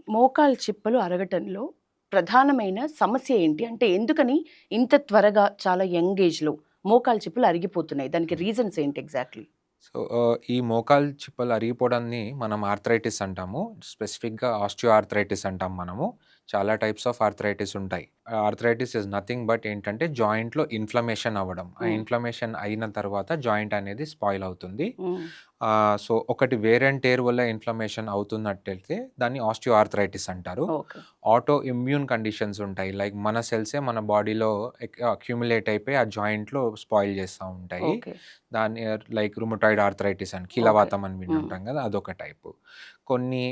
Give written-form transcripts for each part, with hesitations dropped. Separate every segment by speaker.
Speaker 1: మోకాలు చిప్పలు అరగటంలో ప్రధానమైన సమస్య ఏంటి? అంటే ఎందుకని ఇంత త్వరగా చాలా యంగ్ ఏజ్‌లో మోకాలు చిప్పలు అరిగిపోతున్నాయి? దానికి రీజన్స్ ఏంటి ఎగ్జాక్ట్‌లీ?
Speaker 2: సో, ఈ మోకాలు చిప్పలు అరిగిపోవడాన్ని మనం ఆర్థరైటిస్ అంటాము. స్పెసిఫిక్‌గా ఆస్టియో ఆర్థరైటిస్ అంటాం మనము. చాలా టైప్స్ ఆఫ్ ఆర్థరైటిస్ ఉంటాయి. ఆర్థరైటిస్ ఈస్ నథింగ్ బట్ ఏంటంటే జాయింట్‌లో ఇన్‌ఫ్లమేషన్ అవ్వడం. ఆ
Speaker 1: హ్మ్.
Speaker 2: ఇన్‌ఫ్లమేషన్ అయిన తర్వాత జాయింట్ అనేది స్పాయిల్ అవుతుంది.
Speaker 1: హ్మ్.
Speaker 2: సో, ఒకటి వేర్ అండ్ టేర్ వల్ల ఇన్‌ఫ్లమేషన్ అవుతున్నట్టయితే దాన్ని ఆస్టియో ఆర్థరైటిస్ అంటారు.
Speaker 1: ఓకే.
Speaker 2: ఆటో ఇమ్యూన్ కండిషన్స్ ఉంటాయి. లైక్ మన సెల్సే మన బాడీలో అక్యుములేట్ అయిపోయి ఆ జాయింట్‌లో స్పాయిల్ చేస్తా ఉంటాయి.
Speaker 1: ఓకే.
Speaker 2: దాన్ని లైక్ రుమటాయిడ్ ఆర్థరైటిస్ అని,
Speaker 1: ఓకే.
Speaker 2: కీళ్ళవాతం అని
Speaker 1: హ్మ్.
Speaker 2: వినుంటాం కదా! అదొక టైపు. కొన్ని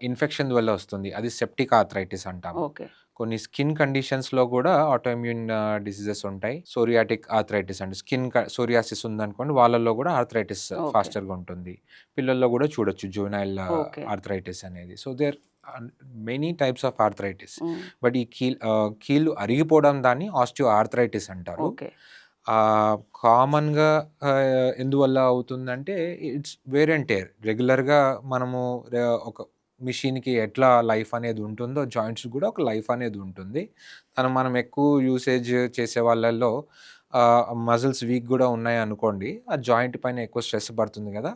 Speaker 2: ఇన్ఫెక్షన్ వల్ల వస్తుంది. అది సెప్టిక్ ఆర్థరైటిస్ అంటాము.
Speaker 1: ఓకే.
Speaker 2: కొన్ని స్కిన్ కండిషన్స్‌లో కూడా ఆటో ఇమ్యూన్ డిసీజెస్ ఉంటాయి. సోరియాటిక్ ఆర్థరైటిస్ అంటే సోరియాసిస్ ఉందనుకోండి, వాళ్ళలో కూడా ఆర్థరైటిస్
Speaker 1: ఓకే.
Speaker 2: ఫాస్టర్‌గా ఉంటుంది. పిల్లల్లో కూడా చూడొచ్చు జువెనైల్
Speaker 1: ఓకే.
Speaker 2: ఆర్థరైటిస్ అనేది. So, there are many types of arthritis.
Speaker 1: Hmm.
Speaker 2: But ఈ కీళ్ళు అరిగిపోవడం దాన్ని ఆస్టియో ఆర్థరైటిస్ అంటారు.
Speaker 1: ఓకే.
Speaker 2: కామన్‌గా ఎందువల్ల అవుతుందంటే ఇట్స్ వేర్ అండ్ టేర్. రెగ్యులర్‌గా మనము ఒక మెషిన్‌కి ఎట్లా లైఫ్ అనేది ఉంటుందో జాయింట్స్ కూడా ఒక లైఫ్ అనేది ఉంటుంది. మనం ఎక్కువ యూసేజ్ చేసే వాళ్ళల్లో మజిల్స్ వీక్ గూడా ఉన్నాయనుకోండి, ఆ జాయింట్ పైన ఎక్కువ స్ట్రెస్ పడుతుంది గదా!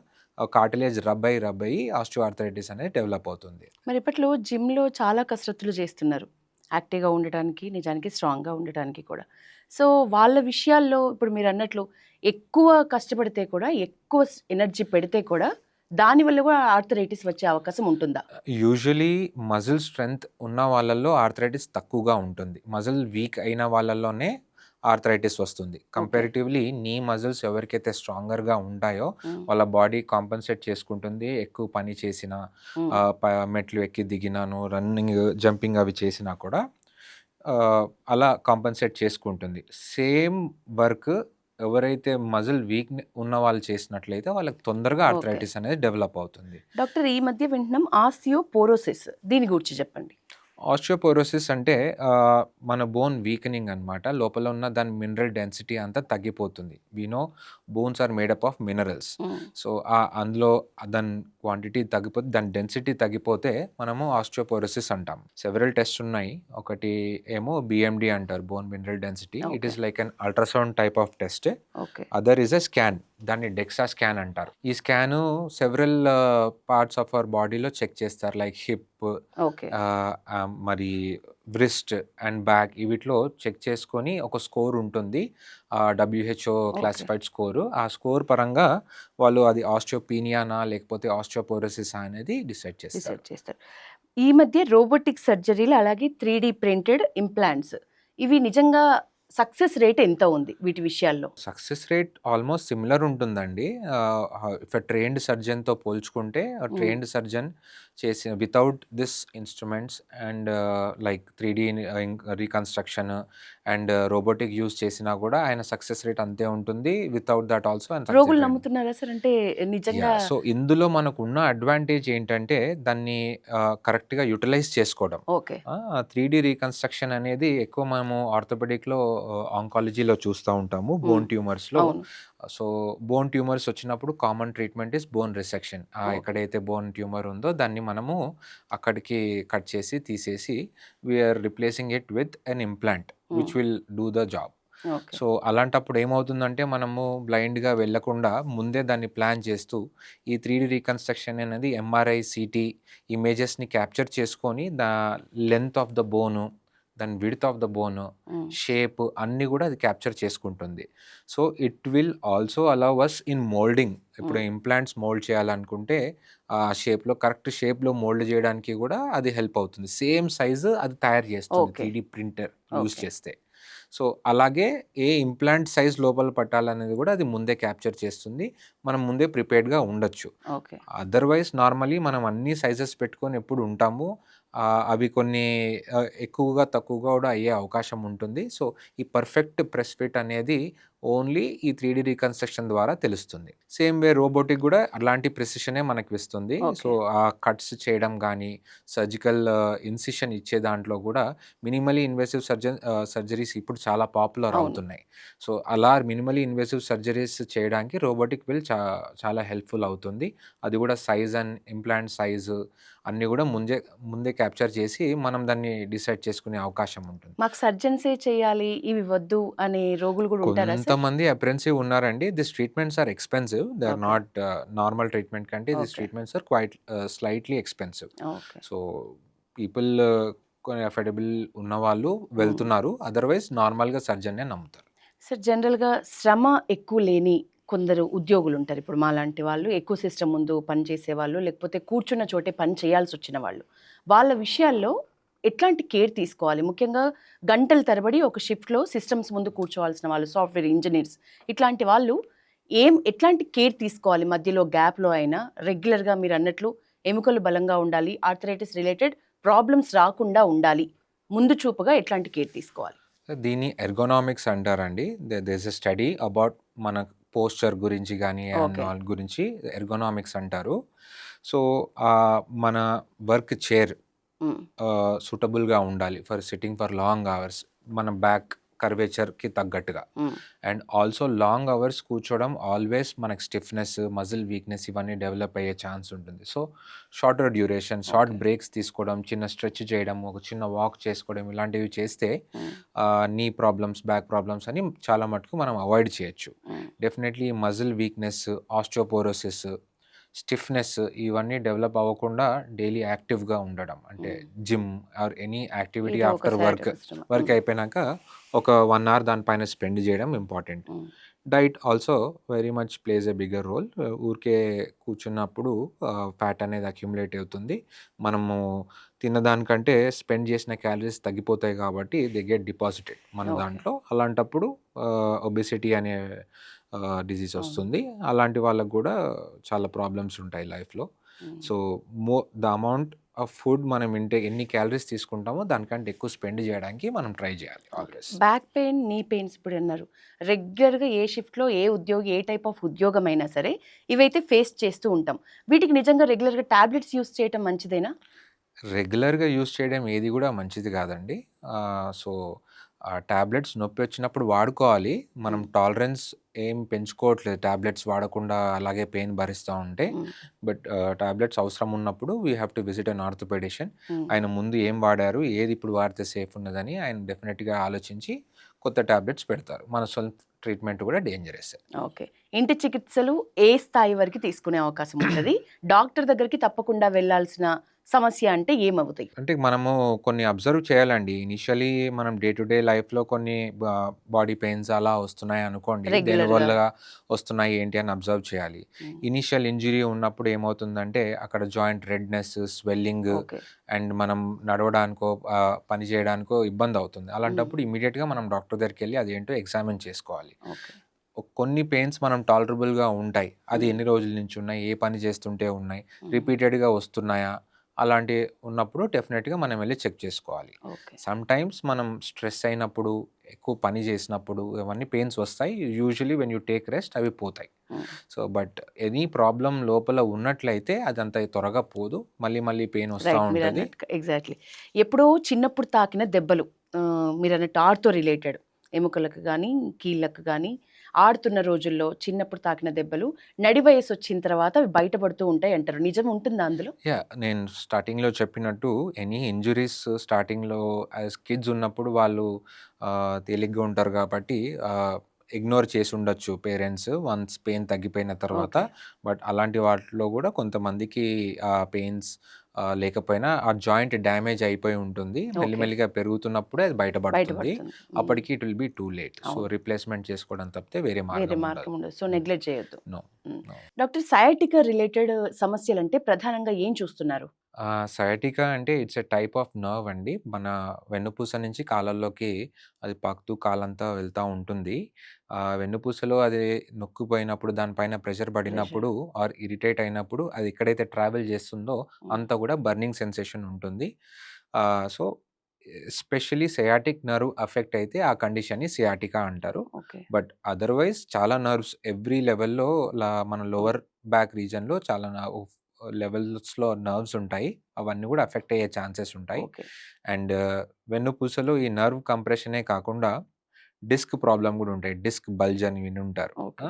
Speaker 2: కార్టిలేజ్ రబ్ అయ్యి ఆస్టియో ఆర్థరైటిస్ అనేది డెవలప్ అవుతుంది.
Speaker 1: మరి ఇప్పట్లో జిమ్‌లో చాలా కసరత్తులు చేస్తున్నారు. యాక్టివ్‌గా ఉండటానికి, నిజానికి స్ట్రాంగ్‌గా ఉండటానికి కూడా. సో, వాళ్ళ విషయాల్లో ఇప్పుడు మీరన్నట్లు ఎక్కువ కష్టపడితే కూడా, ఎక్కువ ఎనర్జీ పెడితే కూడా, దానివల్ల కూడా ఆర్థరైటిస్ వచ్చే అవకాశం ఉంటుందా?
Speaker 2: యూజువల్లీ మజిల్ స్ట్రెంత్ ఉన్న వాళ్ళల్లో ఆర్థరైటిస్ తక్కువగా ఉంటుంది. మజిల్ వీక్ అయిన వాళ్ళలోనే ఆర్థరైటిస్ వస్తుంది.
Speaker 1: ఓకే.
Speaker 2: కంపారిటివ్‌లీ నీ మజిల్స్ ఎవరికైతే స్ట్రాంగర్‌గా ఉంటాయో
Speaker 1: హ్మ్.
Speaker 2: వాళ్ళ బాడీ కాంపెన్సేట్ చేసుకుంటుంది. ఎక్కువ పని చేసినా,
Speaker 1: హ్మ్.
Speaker 2: మెట్లు ఎక్కి దిగినాను, రన్నింగ్, జంపింగ్ అవి చేసినా కూడా అలా కాంపెన్సేట్ చేసుకుంటుంది. సేమ్ వర్క్ ఎవరైతే మజిల్ ఉన్న వాళ్ళు చేసినట్లయితే వాళ్ళకి తొందరగా
Speaker 1: ఓకే.
Speaker 2: ఆర్థరైటిస్ అనేది డెవలప్ అవుతుంది.
Speaker 1: డాక్టర్ ఈ మధ్య వింటున్నాం ఆస్టియోపోరోసిస్ దీని గూర్చి చెప్పండి.
Speaker 2: ఆస్టియోపోరోసిస్ అంటే మన బోన్ వీకెనింగ్ అనమాట. లోపల ఉన్న దాని మినరల్ డెన్సిటీ అంతా తగ్గిపోతుంది. We know bones are made up of minerals.
Speaker 1: Hmm.
Speaker 2: So, అందులో దాని క్వాంటిటీ తగ్గిపోతే, దాని డెన్సిటీ తగ్గిపోతే మనము ఆస్టియోపోరోసిస్ అంటాం. సెవెరల్ టెస్ట్స్ ఉన్నాయి. ఒకటి ఏమో బీఎండీ అంటారు, bone mineral density. It
Speaker 1: okay.
Speaker 2: Is like an ultrasound type of test.
Speaker 1: Okay.
Speaker 2: Other is a scan. దాన్ని డెక్సా స్కాన్ అంటారు. ఈ scan several parts of our బాడీలో చెక్ చేస్తారు. Like hip,
Speaker 1: okay.
Speaker 2: మరి బ్రిస్ట్ అండ్ బ్యాక్ వీటిలో చెక్ చేసుకొని ఒక score ఉంటుంది. WHO
Speaker 1: okay.
Speaker 2: Classified score. ఆ స్కోర్ పరంగా వాళ్ళు అది ఆస్టియోపీనియానా లేకపోతే ఆస్టియోపోరోసిసా అనేది డిసైడ్ చేస్తారు.
Speaker 1: రిసర్చ్ చేస్తారు. ఈ మధ్య రోబోటిక్ సర్జరీలు అలాగే 3 ప్రింటెడ్ ఇంప్లాంట్స్ ఇవి నిజంగా సక్సెస్ రేట్ ఎంత ఉంది వీటి విషయాల్లో?
Speaker 2: సక్సెస్ రేట్ ఆల్మోస్ట్ సిమిలర్ ఉంటుందండి. ఇఫ్ ట్రైన్డ్ సర్జన్‌తో పోల్చుకుంటే,
Speaker 1: హ్మ్.
Speaker 2: ట్రైన్డ్ సర్జన్ చేసిన without this instruments and like 3 reconstruction and robotic use చేసినా కూడా ఆయన సక్సెస్ రేట్ అంతే ఉంటుంది. వితౌట్ దట్ ఆల్సో ఆయన
Speaker 1: రోగులు
Speaker 2: సక్సెస్ రేట్.
Speaker 1: నమ్ముతున్నారా సార్? అంటే నిజంగా
Speaker 2: సో, ఇందులో మనకున్న అడ్వాంటేజ్ ఏంటంటే దాన్ని కరెక్ట్‌గా యుటిలైజ్ చేసుకోవడం.
Speaker 1: ఓకే.
Speaker 2: 3 రీకన్‌స్ట్రక్షన్ అనేది ఎక్కువ మనము ఆర్థోపెడిక్‌లో, ఆంకాలజీలో చూస్తా ఉంటాము.
Speaker 1: హ్మ్.
Speaker 2: బోన్ ట్యూమర్స్‌లో.
Speaker 1: అవును.
Speaker 2: సో, బోన్ ట్యూమర్స్ వచ్చినప్పుడు common treatment is bone resection.
Speaker 1: Okay.
Speaker 2: ఎక్కడైతే బోన్ ట్యూమర్ ఉందో దాన్ని మనము అక్కడికి కట్ చేసి, తీసేసి we are replacing it with an implant
Speaker 1: hmm.
Speaker 2: Which will do the job.
Speaker 1: Okay.
Speaker 2: So, అలాంటప్పుడు ఏమవుతుందంటే మనము బ్లైండ్‌గా వెళ్ళకుండా ముందే దాన్ని ప్లాన్ చేస్తూ ఈ 3 రీకన్‌స్ట్రక్షన్ అనేది ఎంఆర్ఐ, సీటీ ఇమేజెస్‌ని క్యాప్చర్ చేసుకొని లెంత్ ఆఫ్ ద బోను, దాని విడ్త్ ఆఫ్ ద బోను,
Speaker 1: హ్మ్.
Speaker 2: షేప్ అన్నీ గూడా అది క్యాప్చర్ చేసుకుంటుంది. So, it will also allow us in moulding. ఇప్పుడు
Speaker 1: హ్మ్.
Speaker 2: ఇంప్లాంట్స్ మోల్డ్ చేయాలనుకుంటే ఆ షేప్‌లో, కరెక్ట్ షేప్‌లో మోల్డ్ చేయడానికి గూడా అది హెల్ప్ అవుతుంది. సేమ్ సైజు అది తయారు చేస్తుంది
Speaker 1: ఓకే.
Speaker 2: 3 printer use
Speaker 1: okay.
Speaker 2: చేస్తే. సో, అలాగే ఏ ఇంప్లాంట్ సైజ్ లోపల పట్టాలనేది గూడా అది ముందే క్యాప్చర్ చేస్తుంది. మనం ముందే ప్రిపేర్డ్‌గా ఉండొచ్చు.
Speaker 1: ఓకే.
Speaker 2: అదర్‌వైజ్ నార్మల్లీ మనం అన్ని సైజెస్ పెట్టుకొని ఎప్పుడు ఉంటాము. అవి కొన్ని ఎక్కువగా, తక్కువగా గూడా అయ్యే అవకాశం ఉంటుంది. సో, ఈ పర్ఫెక్ట్ ప్రెస్ ఫిట్ అనేది ఓన్లీ ఈ 3 రీకన్‌స్ట్రక్షన్ ద్వారా తెలుస్తుంది. సేమ్ వే రోబోటిక్ గూడా అలాంటి ప్రిసిషనే మనకిస్తుంది. So,
Speaker 1: okay.
Speaker 2: ఆ కట్స్ చేయడం గానీ, సర్జికల్ ఇన్సిషన్ ఇచ్చే దాంట్లో గూడా మినిమల్లీ ఇన్వేసివ్ సర్జరీస్ ఇప్పుడు ఇప్పుడు చాలా పాపులర్
Speaker 1: అవును.
Speaker 2: అవుతున్నాయి. సో, అలా మినిమల్లీ ఇన్వేసివ్ సర్జరీస్ చేయడానికి రోబోటిక్ విల్ చాలా హెల్ప్‌ఫుల్ అవుతుంది. అది కూడా సైజ్ అండ్ ఇంప్లాంట్ సైజు అన్నీ కూడా ముందే క్యాప్చర్ చేసి మనం దాన్ని డిసైడ్ చేసుకునే అవకాశం ఉంటుంది.
Speaker 1: మాకు సర్జన్సే చేయాలి, ఇవి వద్దు అనే రోగులు గూడా ఉంటారా సార్?
Speaker 2: కొంతమంది అప్రెన్సివ్ ఉన్నారండి. This treatments are expensive. They are
Speaker 1: okay.
Speaker 2: Not normal treatment కంటే this
Speaker 1: okay.
Speaker 2: Treatments are quite slightly expensive.
Speaker 1: Okay.
Speaker 2: So, people కొన్ని అఫోర్డబుల్ ఉన్నవాళ్ళు
Speaker 1: హ్మ్.
Speaker 2: వెళ్తున్నారు. అదర్‌వైజ్ నార్మల్‌గా సర్జన్‌నే నమ్ముతారు.
Speaker 1: సార్ జనరల్‌గా శ్రమ ఎక్కువ లేని కొందరు ఉద్యోగులుంటారు. ఇప్పుడు మాలాంటి వాళ్ళు ఎక్కువ సిస్టమ్ ముందు పని చేసేవాళ్ళు, లేకపోతే కూర్చున్న చోటే పని చేయాల్సొచ్చిన వాళ్ళు. వాళ్ళ విషయాల్లో ఎట్లాంటి కేర్ తీసుకోవాలి? ముఖ్యంగా గంటల తరబడి ఒక షిఫ్ట్‌లో సిస్టమ్స్ ముందు కూర్చోవాల్సిన వాళ్ళు, సాఫ్ట్‌వేర్ ఇంజినీర్స్ ఇట్లాంటి వాళ్ళు ఎట్లాంటి కేర్ తీసుకోవాలి? మధ్యలో గ్యాప్‌లో అయినా రెగ్యులర్‌గా మీరన్నట్లు ఎముకలు బలంగా ఉండాలి, ఆర్థరైటిస్ రిలేటెడ్ ప్రాబ్లమ్స్ రాకుండా ఉండాలి. ముందు చూపుగా ఎట్లాంటి కేర్ తీసుకోవాలి?
Speaker 2: దీన్ని ఎర్గోనామిక్స్ అంటారండి. There is a study about మన పోస్చర్ గురించి గానీ, అండ్
Speaker 1: ఓకే.
Speaker 2: ఆల్ గురించి ఎర్గోనామిక్స్ అంటారు. సో, మన వర్క్ చైర్
Speaker 1: హ్మ్.
Speaker 2: సూటబుల్‌గా ఉండాలి for sitting for long hours. మన బ్యాక్ కర్వేచర్‌కి తగ్గట్టుగా.
Speaker 1: Hmm.
Speaker 2: And also long hours కూర్చోవడం ఆల్వేస్ మనకు స్టిఫ్‌నెస్, మజిల్ వీక్‌నెస్ ఇవన్నీ డెవలప్ అయ్యే ఛాన్స్ ఉంటుంది. So, shorter duration, short
Speaker 1: okay.
Speaker 2: Breaks తీసుకోవడం, చిన్న స్ట్రెచ్ చేయడం, ఒక చిన్న వాక్ చేసుకోవడం ఇలాంటివి చేస్తే
Speaker 1: హ్మ్.
Speaker 2: నీ ప్రాబ్లమ్స్, బ్యాక్ ప్రాబ్లమ్స్ అని చాలా మటుకు మనం అవాయిడ్ చేయొచ్చు.
Speaker 1: హ్మ్.
Speaker 2: Definitely muscle weakness, osteoporosis, stiffness ఇవన్నీ డెవలప్ అవ్వకుండా డైలీ యాక్టివ్‌గా ఉండడం. అంటే
Speaker 1: హ్మ్.
Speaker 2: జిమ్ ఆర్ ఎనీ యాక్టివిటీ
Speaker 1: ఏదో ఒక
Speaker 2: after
Speaker 1: side
Speaker 2: work,
Speaker 1: system.
Speaker 2: Work
Speaker 1: హ్మ్.
Speaker 2: అయిపోయినాక ఒక 1 అవర్ దానిపైన స్పెండ్ చేయడం important.
Speaker 1: Hmm.
Speaker 2: Diet also very much places a bigger role. ఊరికే కూర్చున్నప్పుడు ఫ్యాట్ అనేది అక్యుములేట్ అవుతుంది. మనము తిన్నదానికంటే స్పెండ్ చేసిన క్యాలరీస్ తగ్గిపోతాయి కాబట్టి దే గెట్ డిపాజిటెడ్ మన
Speaker 1: ఓకే.
Speaker 2: దాంట్లో. అలాంటప్పుడు ఒబెసిటీ అనే డిసీజ్
Speaker 1: అవును.
Speaker 2: వస్తుంది. అలాంటి వాళ్ళకి గూడా చాలా ప్రాబ్లమ్స్ ఉంటాయి లైఫ్‌లో.
Speaker 1: హ్మ్.
Speaker 2: So, the amount of food మనం ఎన్ని క్యాలరీస్ తీసుకుంటామో దానికంటే ఎక్కువ స్పెండ్ చేయడానికి మనం ట్రై చేయాలి
Speaker 1: okay.
Speaker 2: Always.
Speaker 1: Back pain, knee pains ఇప్పుడన్నారు. రెగ్యులర్‌గా ఏ షిఫ్ట్‌లో ఏ ఉద్యోగి, ఏ టైప్ ఆఫ్ ఉద్యోగమైనా సరే, ఇవైతే ఫేస్ చేస్తూ ఉంటాం. వీటికి నిజంగా రెగ్యులర్‌గా టాబ్లెట్స్ యూజ్ చేయటం మంచిదేనా?
Speaker 2: రెగ్యులర్‌గా యూజ్ చేయడం ఏది గూడా మంచిది గాదండి. సో, టాబ్లెట్స్ నొప్పొచ్చినప్పుడు వాడుకోవాలి. మనం
Speaker 1: హ్మ్.
Speaker 2: టాలరెన్స్ ఏం పెంచుకోవట్లేదు టాబ్లెట్స్ వాడకుండా అలాగే పెయిన్ భరిస్తా ఉంటే.
Speaker 1: హ్మ్.
Speaker 2: బట్ టాబ్లెట్స్ అవసరం ఉన్నప్పుడు we have to visit an orthopaedician.
Speaker 1: Hmm.
Speaker 2: ఆయన ముందు ఏం వాడారు? ఏది ఇప్పుడు వాడితే సేఫ్ ఉన్నదని ఆయన డెఫినిట్‌గా ఆలోచించి కొత్త టాబ్లెట్స్ పెడతారు. మన సొంత ట్రీట్మెంట్ గూడా డేంజరస్సే.
Speaker 1: ఓకే. ఇంటి చికిత్సలు ఏ స్థాయి వరకు తీసుకునే అవకాశం ఉంటది? డాక్టర్ దగ్గరికి తప్పకుండా వెళ్ళాల్సిన సమస్య అంటే ఏమవుతాయి?
Speaker 2: అంటే మనము కొన్ని అబ్జర్వ్ చేయాలండి. ఇనిషియల్లీ మనం డే టు డే లైఫ్‌లో కొన్ని బాడీ పెయిన్స్ అలా వస్తున్నాయనుకోండి.
Speaker 1: రెగ్యులర్‌గా.
Speaker 2: దేనివల్ల వస్తున్నాయి ఏంటి అని అబ్జర్వ్ చేయాలి.
Speaker 1: హ్మ్.
Speaker 2: ఇనీషియల్ ఇంజ్యూరీ ఉన్నప్పుడు ఏమవుతుందంటే అక్కడ joint redness, swelling
Speaker 1: okay.
Speaker 2: And మనం నడవడానికో, పని చేయడానికో ఇబ్బందవుతుంది.
Speaker 1: హ్మ్.
Speaker 2: అలాంటప్పుడు ఇమ్మీడియేట్‌గా మనం డాక్టర్ దగ్గరికెళ్ళి అదేంటో ఎగ్జామిన్ చేసుకోవాలి.
Speaker 1: ఓకే.
Speaker 2: కొన్ని పెయిన్స్ మనం టాలరబుల్‌గా ఉంటాయి. అది
Speaker 1: హ్మ్.
Speaker 2: ఎన్ని రోజుల నుంచి ఉన్నాయి? ఏ పని చేస్తుంటే ఉన్నాయి?
Speaker 1: హ్మ్.
Speaker 2: రిపీటెడ్‌గా వస్తున్నాయా? అలాంటివి ఉన్నప్పుడు డెఫినిట్‌గా మనం వెళ్లి చెక్ చేసుకోవాలి.
Speaker 1: ఓకే.
Speaker 2: సమ్‌టైమ్స్ మనం స్ట్రెస్ అయినప్పుడు, ఎక్కువ పని చేసినప్పుడు ఇవన్నీ పెయిన్స్ వస్తాయి. Usually when you take rest అవి పోతాయి.
Speaker 1: హ్మ్.
Speaker 2: సో, బట్ ఎనీ ప్రాబ్లమ్ లోపల ఉన్నట్లయితే అదంత త్వరగా పోదు. మళ్ళీ మళ్ళీ పెయిన్ వస్తా
Speaker 1: రైట్.
Speaker 2: ఉంటది.
Speaker 1: మీరన్నట్టుగా ఎగ్జాక్ట్‌లీ. ఎప్పుడో చిన్నప్పుడు తాకిన దెబ్బలు మీరన్నట్టు ఆర్తో రిలేటెడ్ ఎముకలకు గానీ, కీళ్ళకు గానీ, ఆడుతున్న రోజుల్లో చిన్నప్పుడు తాకిన దెబ్బలు నడి వయసొచ్చిన తర్వాత అవి బయటపడుతూ ఉంటాయంటారు. నిజం ఉంటుందా అందులో?
Speaker 2: నేను స్టార్టింగ్‌లో చెప్పినట్టు ఎనీ ఇంజ్యూరీస్ స్టార్టింగ్‌లో యాస్ కిడ్స్ ఉన్నప్పుడు వాళ్ళు తేలిగ్గా ఉంటారు కాబట్టి ఇగ్నోర్ చేసుండొచ్చు పేరెంట్స్ వన్స్ పెయిన్ తగ్గిపోయిన తర్వాత.
Speaker 1: ఓకే.
Speaker 2: బట్ అలాంటి వాటిలో గూడా కొంతమందికి పెయిన్స్ లేకపోయినా ఆ జాయింట్ డ్యామేజ్ అయిపోయి ఉంటుంది.
Speaker 1: ఓకే.
Speaker 2: మెల్లిమెల్లిగా పెరుగుతున్నప్పుడే అది బయటపడుతుంది.
Speaker 1: బయటపడుతుంది. హ్మ్.
Speaker 2: అప్పటికి it will be too late. So,
Speaker 1: అవును.
Speaker 2: రిప్లేస్‌మెంట్ చేసుకోవడం తప్పితే వేరే
Speaker 1: వేరే
Speaker 2: మార్గం ఉండదు.
Speaker 1: మార్గం ఉండదు. సో,
Speaker 2: హ్మ్.
Speaker 1: నెగ్లెక్ట్ చేయొద్దు.
Speaker 2: నో.
Speaker 1: హ్మ్.
Speaker 2: నో.
Speaker 1: డాక్టర్ సయాటికా రిలేటెడ్ సమస్యలంటే ప్రధానంగా ఏం చూస్తున్నారు?
Speaker 2: సయాటికా అంటే it's a type of nerve అండి. మన వెన్నుపూస నుంచి కాళ్ళల్లోకి అది పాకుతూ కాలంతా వెళ్తా ఉంటుంది. వెన్నుపూసలో అది నొక్కిపోయినప్పుడు దానిపైన ప్రెషర్
Speaker 1: ప్రెషర్.
Speaker 2: పడినప్పుడు ఆర్ ఇరిటేట్ అయినప్పుడు అది ఎక్కడైతే ట్రావెల్ చేస్తుందో
Speaker 1: హ్మ్.
Speaker 2: అంతా కూడా బర్నింగ్ సెన్సేషన్ ఉంటుంది. So, especially sciatic nerve affect అయితే ఆ కండిషన్‌ని సియాటికా అంటారు.
Speaker 1: ఓకే.
Speaker 2: బట్ అదర్‌వైజ్ చాలా నర్వ్స్ ఎవ్రీ లెవెల్‌లో మన లోవర్ బ్యాక్ రీజియన్‌లో చాలా లెవెల్స్‌లో నర్వ్స్ ఉంటాయి. అవన్నీ గూడా అఫెక్ట్ అయ్యే ఛాన్సెస్ ఉంటాయి.
Speaker 1: ఓకే.
Speaker 2: అండ్ వెన్నుపూసలో ఈ నర్వ్ కంప్రెషనే కాకుండా డిస్క్ ప్రాబ్లమ్ గూడా ఉంటాయి. డిస్క్ బల్జ్ అని వినుంటారు.
Speaker 1: ఓకే.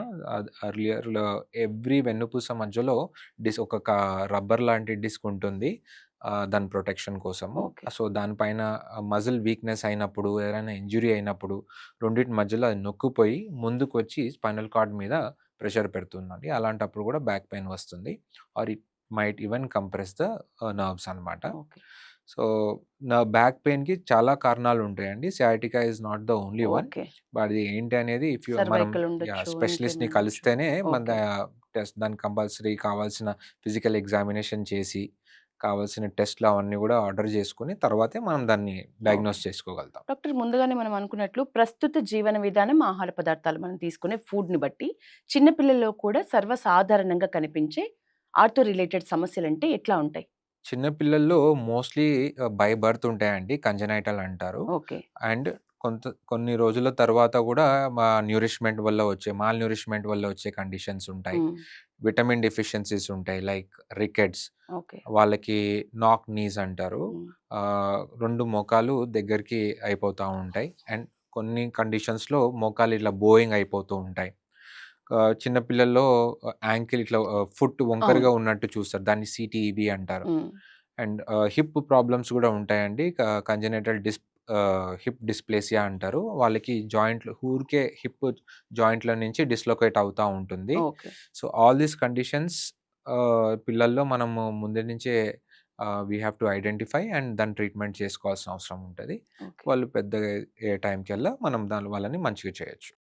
Speaker 2: అర్లియర్‌లో ఎవ్రీ వెన్నుపూస మధ్యలో ఒక రబ్బర్ లాంటి డిస్క్ ఉంటుంది. దాని ప్రొటెక్షన్ కోసము.
Speaker 1: ఓకే.
Speaker 2: సో, దానిపైన మజిల్ వీక్‌నెస్ అయినప్పుడు, ఎవరైనా ఇంజ్యూరీ అయినప్పుడు రెండిటి మధ్యలో అది నొక్కుపోయి ముందుకొచ్చి స్పైనల్ కార్డ్ మీద ప్రెషర్ పెడుతుందండి. అలాంటప్పుడు గూడా బ్యాక్ పెయిన్ వస్తుంది. Or it might even compress the nerves అనమాట.
Speaker 1: ఓకే.
Speaker 2: సో, నా బ్యాక్ పెయిన్‌కి చాలా కారణాలుంటాయండి. Sciatica is not the only one.
Speaker 1: Okay.
Speaker 2: అది ఏంటి అనేది మనం
Speaker 1: సర్వైకల్ ఉండొచ్చు.
Speaker 2: స్పెషలిస్ట్‌ని
Speaker 1: ఇంకేమైనా ఉండొచ్చు.
Speaker 2: కలిస్తేనే
Speaker 1: ఓకే.
Speaker 2: దానికి కంపల్సరీ కావాల్సిన ఫిజికల్ ఎగ్జామినేషన్ చేసి, కావాల్సిన టెస్ట్‌లు అవన్నీ గూడా ఆర్డర్ చేసుకొని తర్వాతే మనం దాన్ని
Speaker 1: ఓకే.
Speaker 2: డయాగ్నోస్ చేసుకోగలుగుతాం.
Speaker 1: డాక్టర్ ముందుగానే మనం అనుకున్నట్లు ప్రస్తుత జీవన విధానం, ఆహార పదార్థాలు మనం తీసుకునే ఫుడ్‌ని బట్టి చిన్న పిల్లల్లో కూడా సర్వసాధారణంగా కనిపించే ఆర్థో రిలేటెడ్ సమస్యలంటే ఎట్లా ఉంటాయి?
Speaker 2: చిన్న పిల్లల్లో మోస్ట్‌లీ బై బర్త్ ఉంటాయండి. కంజనైటల్ అంటారు.
Speaker 1: ఓకే.
Speaker 2: అండ్ కొన్ని రోజుల తర్వాత గూడా న్యూరిష్మెంట్ వల్ల వచ్చే మాల్ న్యూరిష్మెంట్ వల్ల వచ్చే కండిషన్స్ ఉంటాయి.
Speaker 1: హ్మ్.
Speaker 2: విటమిన్ డెఫిషియన్సీస్ ఉంటాయి. Like rickets.
Speaker 1: ఓకే.
Speaker 2: వాళ్ళకి నాక్ నీస్ అంటారు.
Speaker 1: హ్మ్.
Speaker 2: 2 మోకాలు దగ్గరికి అయిపోతా ఉంటాయి. అండ్ కొన్ని కండిషన్స్‌లో మోకాలు ఇట్లా బోయింగ్ అయిపోతూ ఉంటాయి. చిన్న పిల్లల్లో యాంకిల్ ఇట్లా ఫుట్
Speaker 1: అవును.
Speaker 2: వంకరగా ఉన్నట్టు చూస్తారు. దాన్ని సీటీఈబీ అంటారు.
Speaker 1: హ్మ్.
Speaker 2: అండ్ హిప్ ప్రాబ్లమ్స్ గూడా ఉంటాయండి. కంజనైటల్ హిప్ డిస్ప్లేసియా అంటారు. వాళ్ళకి జాయింట్లు ఊరికే హిప్ జాయింట్‌ల నుంచి డిస్‌లొకేట్ అవుతా ఉంటుంది.
Speaker 1: Okay.
Speaker 2: So, all these conditions పిల్లల్లో మనము ముందు నుంచే we have to identify and దాన్ని ట్రీట్మెంట్ చేసుకోవాల్సిన అవసరం ఉంటది.
Speaker 1: ఓకే.
Speaker 2: వాళ్ళు పెద్దగా అయ్యే టైంకల్లా మనం వాళ్ళని మంచిగా చేయొచ్చు.